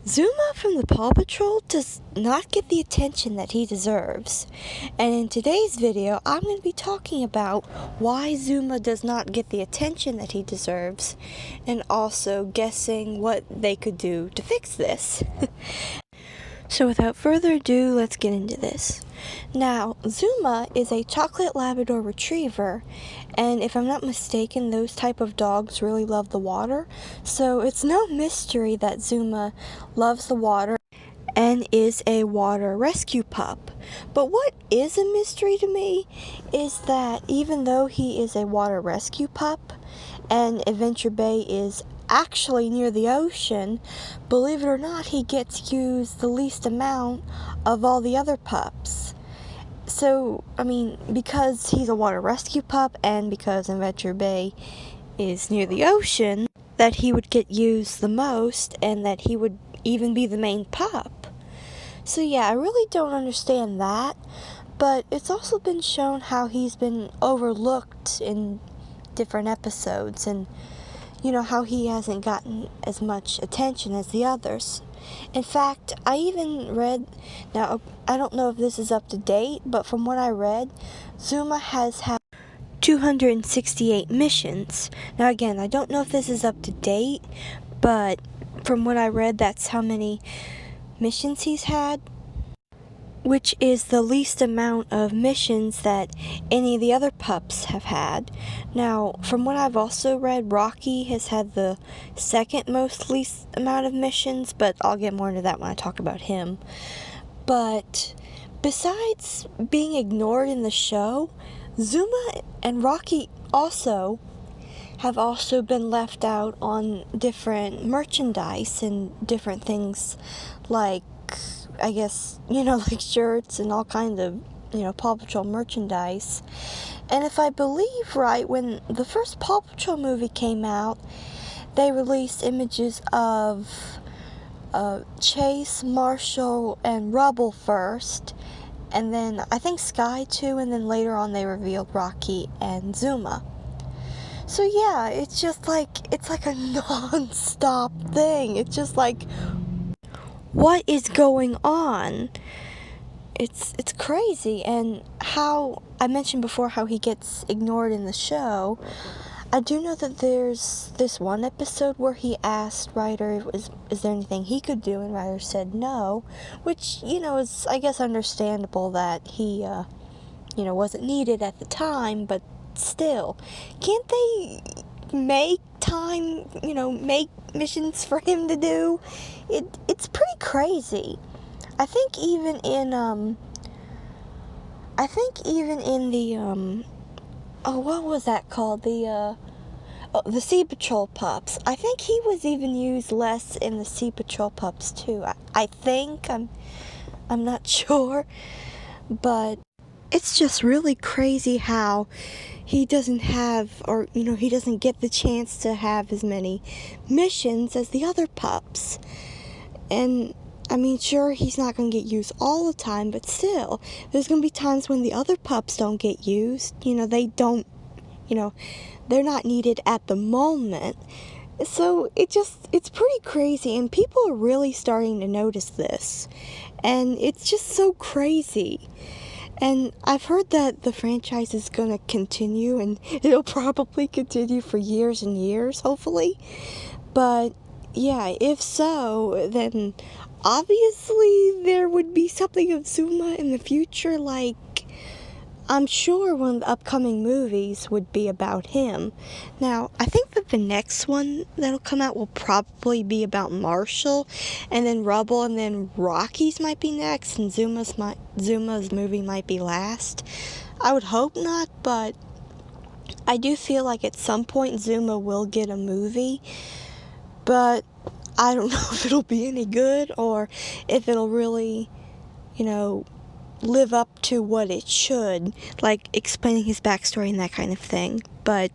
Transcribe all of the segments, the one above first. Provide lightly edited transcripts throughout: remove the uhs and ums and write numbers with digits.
Zuma from the Paw Patrol does not get the attention that he deserves. And in today's video, I'm going to be talking about why Zuma does not get the attention that he deserves, and also guessing what they could do to fix this. So without further ado, let's get into this. Now, Zuma is a chocolate Labrador retriever, and if I'm not mistaken, those type of dogs really love the water, so it's no mystery that Zuma loves the water and is a water rescue pup. But what is a mystery to me is that even though he is a water rescue pup and Adventure Bay is actually near the ocean, believe it or not, he gets used the least amount of all the other pups. So, because he's a water rescue pup and because Adventure Bay is near the ocean, that he would get used the most and that he would even be the main pup. So yeah, I really don't understand that, but it's also been shown how he's been overlooked in different episodes, and how he hasn't gotten as much attention as the others. In fact, I even read, now I don't know if this is up to date, but from what I read, Zuma has had 268 missions. Now again, I don't know if this is up to date, but from what I read, that's how many missions he's had, which is the least amount of missions that any of the other pups have had. Now, from what I've also read, Rocky has had the second least amount of missions, but I'll get more into that when I talk about him. But besides being ignored in the show, Zuma and Rocky have also been left out on different merchandise and different things, like, I guess, like shirts and all kinds of, Paw Patrol merchandise. And if I believe right, when the first Paw Patrol movie came out, they released images of Chase, Marshall, and Rubble first, and then I think Sky too, and then later on they revealed Rocky and Zuma. So yeah, it's like a non-stop thing. It's just like, what is going on? It's crazy. And how I mentioned before how he gets ignored in the show, I do know that there's this one episode where he asked Ryder is there anything he could do, and Ryder said no, which is, I guess, understandable that he wasn't needed at the time, but still, can't they make time, make missions for him to do? It's pretty crazy. I think even in the what was that called? The Sea Patrol pups. I think he was even used less in the Sea Patrol pups too. I think I'm not sure, but it's just really crazy how he doesn't have, or he doesn't get the chance to have as many missions as the other pups. And sure, he's not going to get used all the time, but still, there's going to be times when the other pups don't get used. They don't, they're not needed at the moment. So it's pretty crazy, and people are really starting to notice this. And it's just so crazy. And I've heard that the franchise is going to continue, and it'll probably continue for years and years, hopefully. But yeah, if so, then obviously there would be something of Zuma in the future. Like, I'm sure one of the upcoming movies would be about him. Now, I think that the next one that'll come out will probably be about Marshall, and then Rubble, and then Rocky's might be next, and Zuma's movie might be last. I would hope not, but I do feel like at some point Zuma will get a movie, but I don't know if it'll be any good or if it'll really, live up to what it should, like explaining his backstory and that kind of thing. But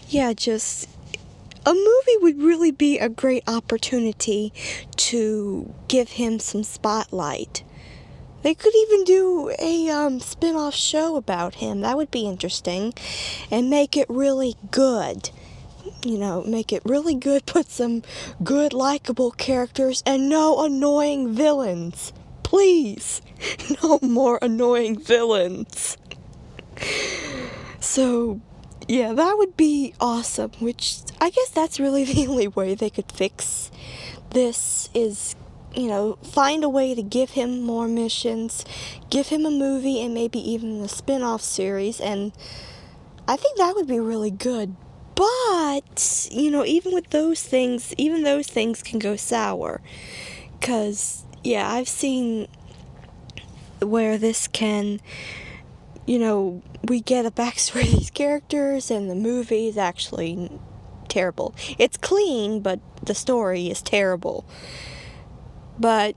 yeah, just a movie would really be a great opportunity to give him some spotlight. They could even do a spin-off show about him. That would be interesting, and make it really good. make it really good, put some good, likable characters, and no annoying villains. Please, no more annoying villains. So, yeah, that would be awesome, which I guess that's really the only way they could fix this is, find a way to give him more missions, give him a movie, and maybe even a spin-off series, and I think that would be really good. But, even with those things, even those things can go sour. Because, yeah, I've seen where this can, we get a backstory of these characters, and the movie is actually terrible. It's clean, but the story is terrible. But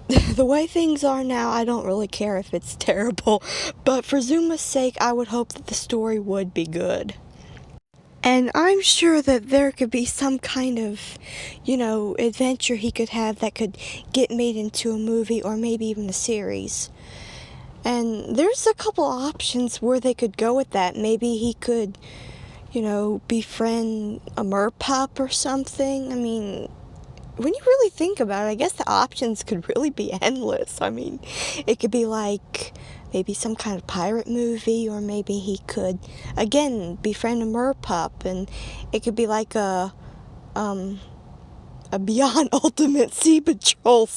the way things are now, I don't really care if it's terrible. But for Zuma's sake, I would hope that the story would be good. And I'm sure that there could be some kind of, adventure he could have that could get made into a movie or maybe even a series. And there's a couple options where they could go with that. Maybe he could, befriend a merpup or something. I mean, when you really think about it, I guess the options could really be endless. I mean, it could be like maybe some kind of pirate movie, or maybe he could, again, befriend a merpup, and it could be like a Beyond Ultimate Sea Patrol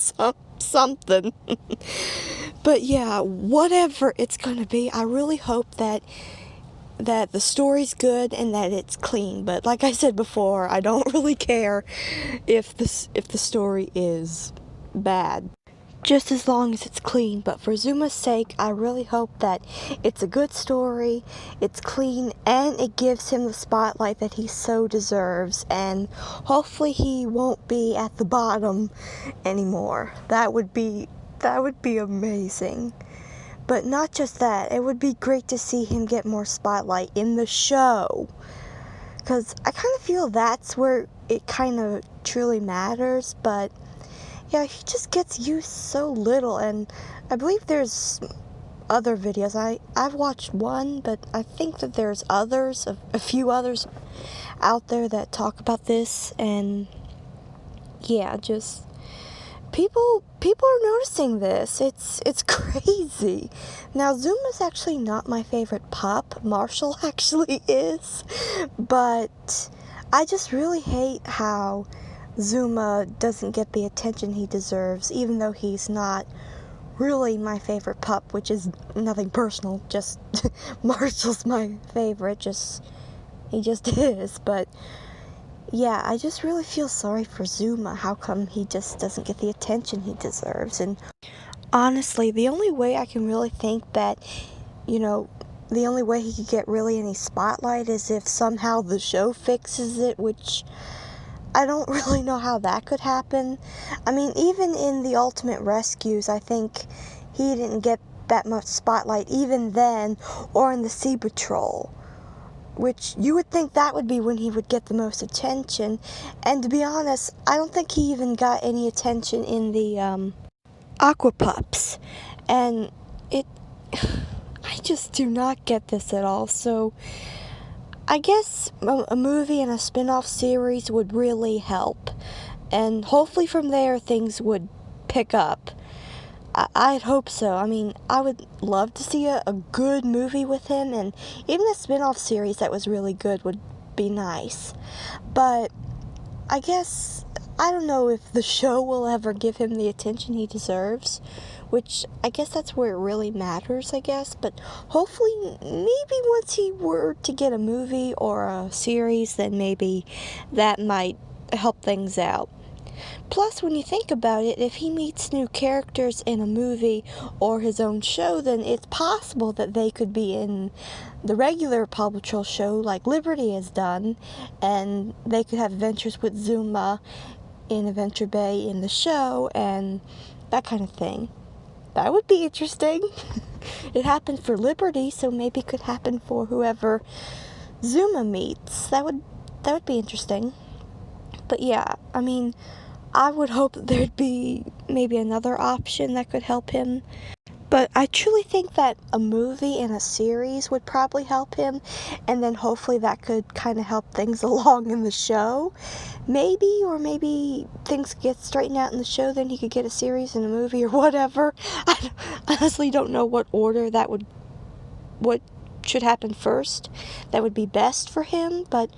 something. But yeah, whatever it's gonna be, I really hope that the story's good and that it's clean. But like I said before, I don't really care if the story is bad, just as long as it's clean. But for Zuma's sake, I really hope that it's a good story, it's clean, and it gives him the spotlight that he so deserves, and hopefully he won't be at the bottom anymore. That would be amazing. But not just that, it would be great to see him get more spotlight in the show. Because I kind of feel that's where it kind of truly matters. But yeah, he just gets used so little. And I believe there's other videos. I've watched one, but I think that there's others, a few others out there that talk about this. And yeah, just people are noticing this. It's crazy. Now, Zuma's actually not my favorite pup. Marshall actually is. But I just really hate how Zuma doesn't get the attention he deserves, even though he's not really my favorite pup, which is nothing personal. Just Marshall's my favorite. He just is. But yeah, I just really feel sorry for Zuma. How come he just doesn't get the attention he deserves? And honestly, the only way I can really think that, the only way he could get really any spotlight is if somehow the show fixes it, which I don't really know how that could happen. I mean, even in the Ultimate Rescues, I think he didn't get that much spotlight even then, or in the Sea Patrol, which you would think that would be when he would get the most attention. And to be honest, I don't think he even got any attention in the Aqua Pups. And I just do not get this at all. So I guess a movie and a spin-off series would really help. And hopefully from there things would pick up. I'd hope so. I mean, I would love to see a good movie with him, and even a spin-off series that was really good would be nice. But I guess, I don't know if the show will ever give him the attention he deserves, which I guess that's where it really matters, I guess. But hopefully, maybe once he were to get a movie or a series, then maybe that might help things out. Plus, when you think about it, if he meets new characters in a movie or his own show, then it's possible that they could be in the regular Paw Patrol show like Liberty has done, and they could have adventures with Zuma in Adventure Bay in the show, and that kind of thing. That would be interesting. It happened for Liberty, so maybe it could happen for whoever Zuma meets. That would be interesting. But yeah, I mean, I would hope that there'd be maybe another option that could help him. But I truly think that a movie and a series would probably help him, and then hopefully that could kind of help things along in the show. Maybe things get straightened out in the show, then he could get a series and a movie or whatever. I honestly don't know what should happen first that would be best for him, but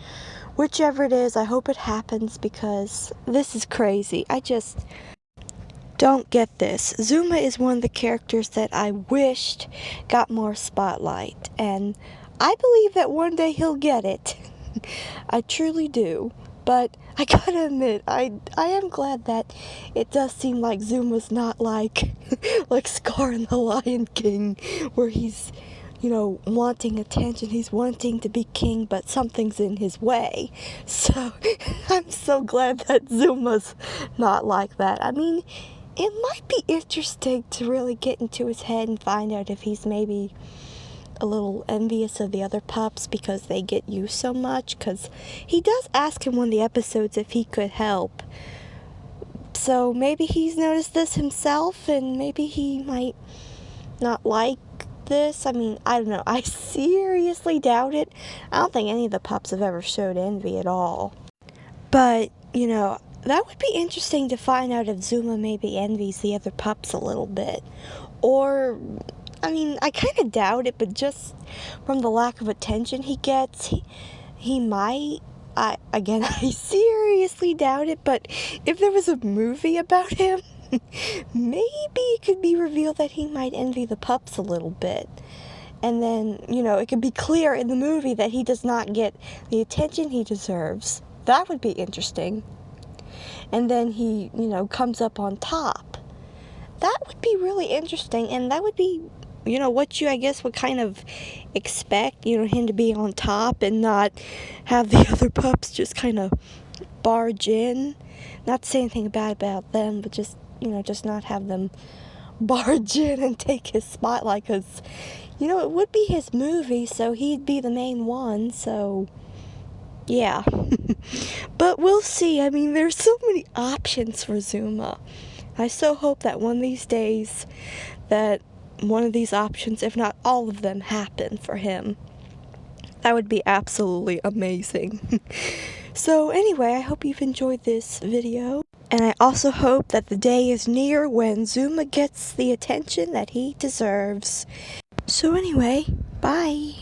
whichever it is, I hope it happens because this is crazy. I just don't get this. Zuma is one of the characters that I wished got more spotlight, and I believe that one day he'll get it. I truly do. But I gotta admit, I am glad that it does seem like Zuma's not like Scar in The Lion King, where he's, wanting attention. He's wanting to be king, but something's in his way. So I'm so glad that Zuma's not like that. I mean, it might be interesting to really get into his head and find out if he's maybe a little envious of the other pups because they get used so much, because he does ask in one of the episodes if he could help. So maybe he's noticed this himself, and maybe he might not like this. I mean, I don't know. I seriously doubt it. I don't think any of the pups have ever showed envy at all. But, that would be interesting to find out if Zuma maybe envies the other pups a little bit. Or, I mean, I kind of doubt it, but just from the lack of attention he gets, he might. I seriously doubt it, but if there was a movie about him, maybe it could be revealed that he might envy the pups a little bit. And then, it could be clear in the movie that he does not get the attention he deserves. That would be interesting. And then he, comes up on top. That would be really interesting, and that would be, what you, I guess, would kind of expect, him to be on top and not have the other pups just kind of barge in. Not to say anything bad about them, but just not have them barge in and take his spotlight, because, it would be his movie, so he'd be the main one, so, yeah. But we'll see. I mean, there's so many options for Zuma. I so hope that one of these days that one of these options, if not all of them, happen for him. That would be absolutely amazing. So anyway, I hope you've enjoyed this video. And I also hope that the day is near when Zuma gets the attention that he deserves. So anyway, bye.